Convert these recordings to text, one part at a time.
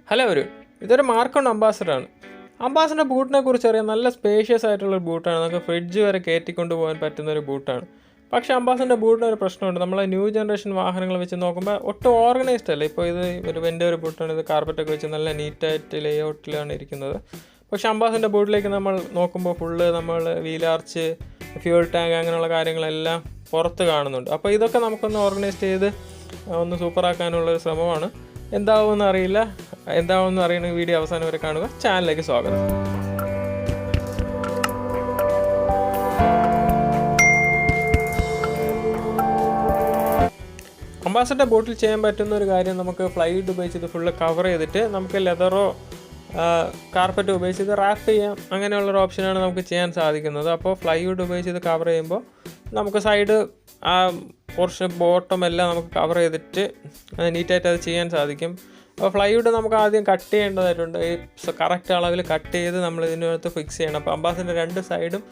Hello ഇതൊരു മാർക്കോൺ അംബാസഡറാണ്. Ambassador ബൂട്ടിനെ കുറിച്ച് അറിയാം. നല്ല സ്പേഷ്യസ് ആയിട്ടുള്ളൊരു ബൂട്ടാണ്. നമുക്ക് ഫ്രിഡ്ജ് വരെ കയറ്റിക്കൊണ്ട് പോകാൻ പറ്റുന്നൊരു ബൂട്ടാണ്. പക്ഷേ അംബാസഡറിൻ്റെ ബൂട്ടിന് ഒരു പ്രശ്നമുണ്ട്. നമ്മൾ ന്യൂ ജനറേഷൻ വാഹനങ്ങൾ വെച്ച് നോക്കുമ്പോൾ ഒട്ടും ഓർഗനൈസ്ഡ് അല്ല. ഇപ്പോൾ ഇത് എൻ്റെ ഒരു ബൂട്ടാണ്. ഇത് കാർപ്പറ്റൊക്കെ വെച്ച് നല്ല നീറ്റായിട്ട് ലേഔട്ടിലാണ് ഇരിക്കുന്നത്. പക്ഷേ അംബാസഡറിൻ്റെ ബൂട്ടിലേക്ക് നമ്മൾ നോക്കുമ്പോൾ ഫുള്ള് നമ്മൾ വീലാർച്ച്, ഫ്യൂൾ ടാങ്ക് അങ്ങനെയുള്ള കാര്യങ്ങളെല്ലാം പുറത്ത് കാണുന്നുണ്ട്. അപ്പോൾ ഇതൊക്കെ നമുക്കൊന്ന് ഓർഗനൈസ് ചെയ്ത് ഒന്ന് സൂപ്പറാക്കാനുള്ളൊരു ശ്രമമാണ്. എന്താവുമെന്ന് അറിയണമെങ്കിൽ വീഡിയോ അവസാനം വരെ കാണുക. ചാനലിലേക്ക് സ്വാഗതം. അംബാസഡർ ബോട്ടിൽ ചെയ്യാൻ പറ്റുന്ന ഒരു കാര്യം, നമുക്ക് ഫ്ലൈവുഡ് ഉപയോഗിച്ച് ഇത് ഫുള്ള് കവർ ചെയ്തിട്ട് നമുക്ക് ലെതറോ കാർപ്പറ്റ് ഉപയോഗിച്ച് ഇത് റാപ്പ് ചെയ്യാം. അങ്ങനെയുള്ളൊരു ഓപ്ഷനാണ് നമുക്ക് ചെയ്യാൻ സാധിക്കുന്നത്. അപ്പോൾ ഫ്ലൈവുഡ് ഉപയോഗിച്ച് ഇത് കവർ ചെയ്യുമ്പോൾ നമുക്ക് സൈഡ് പോർഷൻ ബോട്ടം എല്ലാം നമുക്ക് കവർ ചെയ്തിട്ട് നീറ്റായിട്ട് അത് ചെയ്യാൻ സാധിക്കും. അപ്പോൾ ഫ്ലൈവുഡ് നമുക്ക് ആദ്യം കട്ട് ചെയ്യേണ്ടതായിട്ടുണ്ട്. ഈ കറക്റ്റ് അളവിൽ കട്ട് ചെയ്ത് നമ്മൾ ഇതിനകത്ത് ഫിക്സ് ചെയ്യണം. അപ്പോൾ അംബാസഡറിൻ്റെ രണ്ട് സൈഡും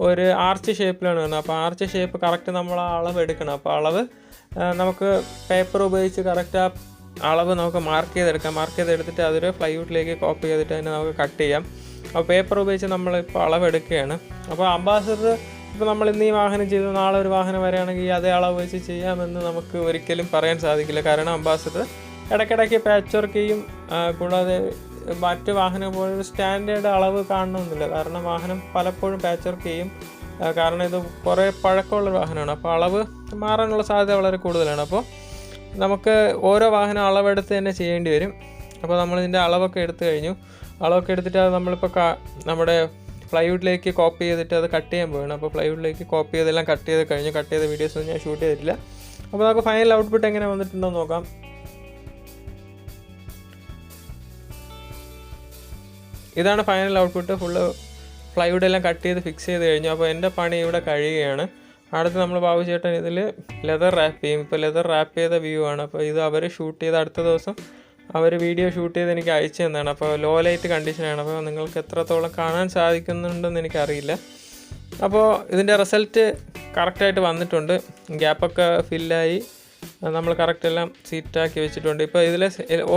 ഒരു ആർച്ച് ഷേപ്പിലാണ് വരുന്നത്. അപ്പോൾ ആർച്ച് ഷേപ്പ് കറക്റ്റ് നമ്മൾ ആ അളവ് എടുക്കണം. അപ്പോൾ അളവ് നമുക്ക് പേപ്പർ ഉപയോഗിച്ച് കറക്റ്റ് ആ അളവ് നമുക്ക് മാർക്ക് ചെയ്തെടുത്തിട്ട് അതൊരു ഫ്ലൈവുഡിലേക്ക് കോപ്പി ചെയ്തിട്ട് അതിനെ നമുക്ക് കട്ട് ചെയ്യാം. അപ്പോൾ പേപ്പർ ഉപയോഗിച്ച് നമ്മളിപ്പോൾ അളവെടുക്കുകയാണ്. അപ്പോൾ അംബാസഡർ ഇപ്പോൾ നമ്മൾ ഇന്ന് ഈ വാഹനം ചെയ്ത് നാളെ ഒരു വാഹനം വരികയാണെങ്കിൽ അതേ അളവ് വെച്ച് ചെയ്യാമെന്ന് നമുക്ക് ഒരിക്കലും പറയാൻ സാധിക്കില്ല. കാരണം അംബാസഡർ ഇടയ്ക്കിടയ്ക്ക് പാച്ച് വർക്ക് ചെയ്യും. കൂടാതെ മറ്റ് വാഹനം പോലെ സ്റ്റാൻഡേർഡ് അളവ് കാണണമെന്നില്ല. കാരണം വാഹനം പലപ്പോഴും പാച്ച് വർക്ക് ചെയ്യും. കാരണം ഇത് കുറേ പഴക്കമുള്ളൊരു വാഹനമാണ്. അപ്പോൾ അളവ് മാറാനുള്ള സാധ്യത വളരെ കൂടുതലാണ്. അപ്പോൾ നമുക്ക് ഓരോ വാഹനം അളവെടുത്ത് തന്നെ ചെയ്യേണ്ടി വരും. അപ്പോൾ നമ്മളിതിൻ്റെ അളവൊക്കെ എടുത്തു കഴിഞ്ഞു. അളവൊക്കെ എടുത്തിട്ട് അത് നമ്മളിപ്പോൾ നമ്മുടെ ഫ്ലൈവുഡിലേക്ക് കോപ്പി ചെയ്തിട്ട് അത് കട്ട് ചെയ്യാൻ പോവുകയാണ്. അപ്പോൾ ഫ്ലൈവുഡിലേക്ക് കോപ്പി ചെയ്തെല്ലാം കട്ട് ചെയ്ത വീഡിയോസൊന്നും ഞാൻ ഷൂട്ട് ചെയ്തിട്ടില്ല. അപ്പോൾ നമുക്ക് ഫൈനൽ ഔട്ട്പുട്ട് എങ്ങനെ വന്നിട്ടുണ്ടോ നോക്കാം. ഇതാണ് ഫൈനൽ ഔട്ട്പുട്ട്. ഫുള്ള് ഫ്ലൈവുഡെല്ലാം കട്ട് ചെയ്ത് ഫിക്സ് ചെയ്ത് കഴിഞ്ഞു. അപ്പോൾ എൻ്റെ പണി ഇവിടെ കഴിയുകയാണ്. അടുത്ത് നമ്മൾ ബാബു ചേട്ടൻ ഇതിൽ ലെതർ റാപ്പ് ചെയ്യും. ഇപ്പോൾ ലെതർ റാപ്പ് ചെയ്ത വ്യൂ ആണ്. അപ്പോൾ ഇത് അവർ ഷൂട്ട് ചെയ്ത് അടുത്ത ദിവസം അവർ വീഡിയോ ഷൂട്ട് ചെയ്ത് എനിക്ക് അയച്ചു തന്നതാണ്. അപ്പോൾ ലോ ലൈറ്റ് കണ്ടീഷനാണ്. അപ്പോൾ നിങ്ങൾക്ക് എത്രത്തോളം കാണാൻ സാധിക്കുന്നുണ്ടെന്ന് എനിക്കറിയില്ല. അപ്പോൾ ഇതിൻ്റെ റിസൾട്ട് കറക്റ്റായിട്ട് വന്നിട്ടുണ്ട്. ഗ്യാപ്പൊക്കെ ഫില്ലായി നമ്മൾ കറക്റ്റ് എല്ലാം സീറ്റാക്കി വെച്ചിട്ടുണ്ട്. ഇപ്പോൾ ഇതിൽ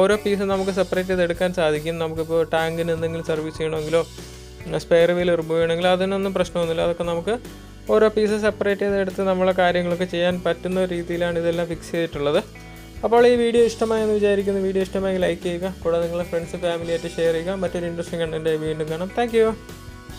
ഓരോ പീസും നമുക്ക് സെപ്പറേറ്റ് ചെയ്ത് എടുക്കാൻ സാധിക്കും. നമുക്കിപ്പോൾ ടാങ്കിന് എന്തെങ്കിലും സർവീസ് ചെയ്യണമെങ്കിലോ സ്പെയർ വീൽ റിമൂവ് ചെയ്യണമെങ്കിലോ അതിനൊന്നും പ്രശ്നമൊന്നുമില്ല. അതൊക്കെ നമുക്ക് ഓരോ പീസ് സെപ്പറേറ്റ് ചെയ്തെടുത്ത് നമ്മളെ കാര്യങ്ങളൊക്കെ ചെയ്യാൻ പറ്റുന്ന രീതിയിലാണ് ഇതെല്ലാം ഫിക്സ് ചെയ്തിട്ടുള്ളത്. അപ്പോൾ ഈ വീഡിയോ ഇഷ്ടമായെന്ന് വിചാരിക്കുന്നു. വീഡിയോ ഇഷ്ടമായി ലൈക്ക് ചെയ്യുക. കൂടാതെ നിങ്ങളുടെ ഫ്രണ്ട്സ് ഫാമിലിയായിട്ട് ഷെയർ ചെയ്യുക. മറ്റൊരു ഇൻട്രസ്റ്റിംഗ് കണ്ടൻറ്റായി വീണ്ടും കാണാം. Thank you.